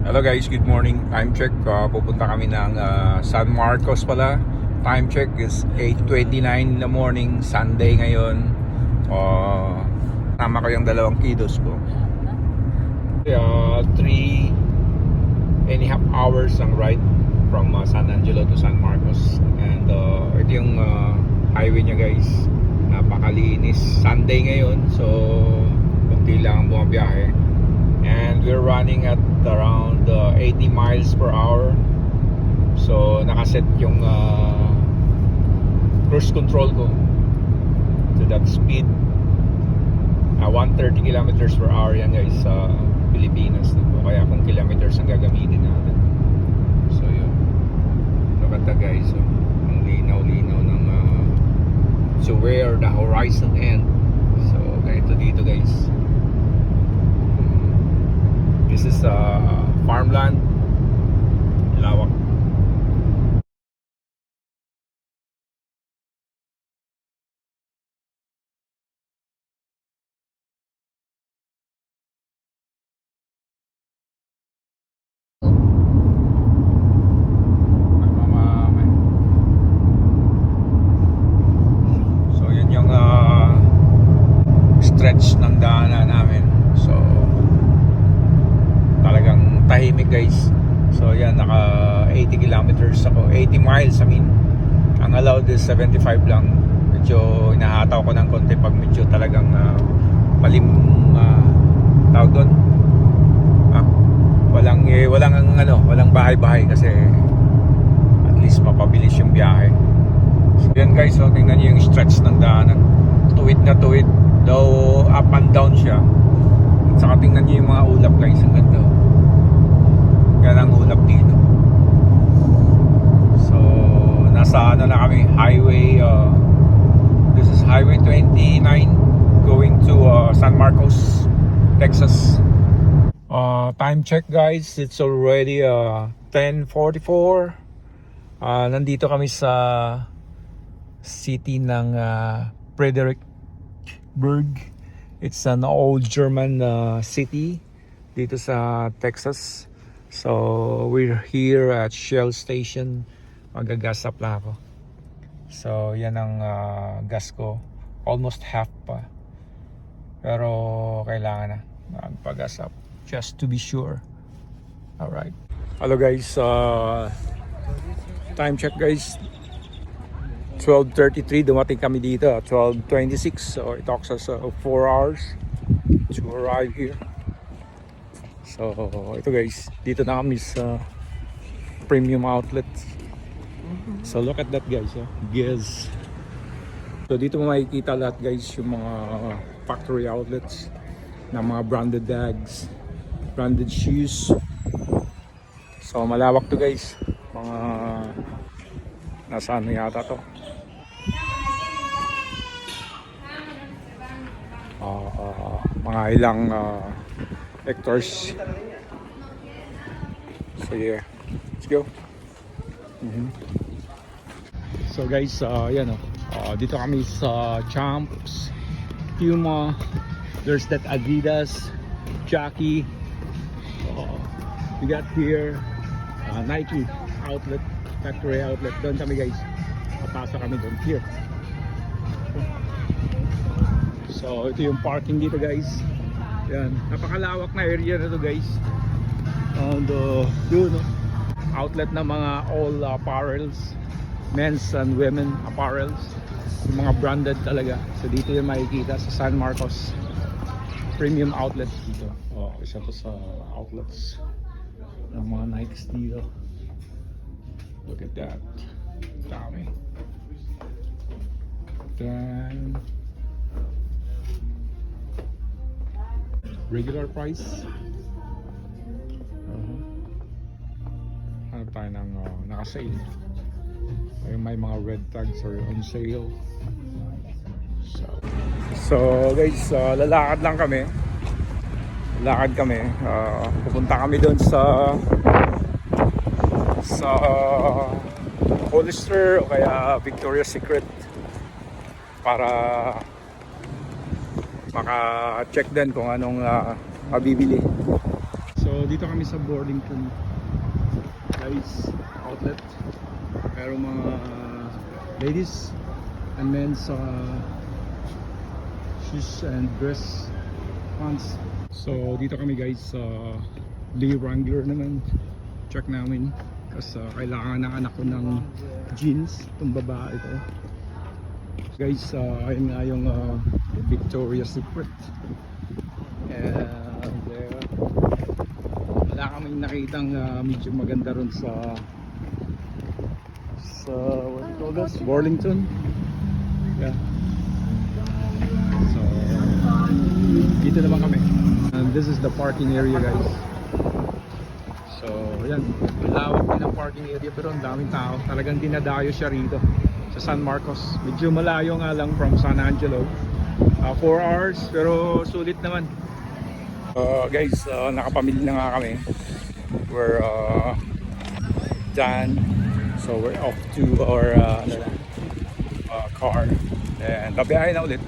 Hello guys, good morning. Time check, pupunta kami ng San Marcos pala. Time check is 8:29 in the morning, Sunday ngayon. Tama ko yung dalawang kiddos ko. 3.5 hours ang ride from San Angelo to San Marcos. And ito yung highway niya guys. Napakalinis. Sunday ngayon, so kunti lang ang bumabiyahe. And we're running at around 80 miles per hour. So nakaset yung cruise control ko to that speed. 130 kilometers per hour yan guys sa Pilipinas. Kaya kung kilometers ang gagamitin natin. So yun. Look at that guys. So, ang linaw-linaw ng to where the horizon end. So ganito dito guys. This is farmland. Lawak. So yun yung stretch ng daanan namin. So talagang tahimik guys. So yan, naka 80 kilometers ako, 80 miles I mean. Ang allowed is 75 lang. Medyo hinahataw ko ng konti pag medyo talagang tawag doon, walang bahay-bahay kasi at least mapabilis yung biyahe. So yan guys, so tingnan nyo yung stretch ng daanan, tuwid na tuwid, though up and down siya. At saka tingnan nyo yung mga ulap guys, ang ganda. Yan ang ulap dito. So nasa na kami, highway this is highway 29 going to San Marcos, Texas. Time check guys, it's already 10:44. Nandito kami sa city ng Fredericksburg. It's an old German city dito sa Texas. So we're here at Shell Station. Magagas up lang ako. So yan ang gas ko. Almost half pa. Pero kailangan na magpagas up just to be sure. Alright. Hello guys. Time check guys. 12:33 dumating kami dito. 12:26. So it takes us 4 hours to arrive here. So ito guys, dito na kami sa premium outlet. So look at that guys, yes. So dito mo makikita lahat guys yung mga factory outlets na mga branded bags, branded shoes. So malawak to guys. Mga nasa ano yata to. Mga ilang hectares. So yeah, let's go. So guys, yan dito kami sa Champs, Puma. There's that Adidas, Jockey. We got here Nike outlet, factory outlet. Doon kami guys, papasok kami doon here. So ito yung parking dito guys. Yan, napakalawak na area na to guys. And yun, outlet na mga all apparels, men's and women apparels, yung mga branded talaga. So dito yung makikita sa San Marcos premium outlet dito. Isa to sa outlets ng mga Nikes dito. Look at that, dami. Then regular price. Hanap tayo ng naka-sale. May mga red tags or on sale. So guys, lalakad lang kami. Pupunta kami doon sa Hollister o kaya Victoria's Secret para maka-check din kung anong mabibili. So dito kami kami sa Burlington guys outlet. Merong mga ladies and men's shoes and dress pants. So dito kami guys sa Lee Wrangler naman. Check namin kasi kailangan ng anak ko ng jeans, itong babae ito. Guys, ayun nga yung Victoria's Secret. And wala kaming nakitang medyo maganda ron sa what do you call this? Burlington. Yeah. So dito naman kami. And this is the parking area guys. So yan, malawak din ang parking area pero ang daming tao. Talagang dinadayo siya rito sa San Marcos. Medyo malayo nga lang from San Angelo. 4 hours pero sulit naman. Guys, nakapamili na nga kami. We're done. So we're off to our car and babiyahe na ulit.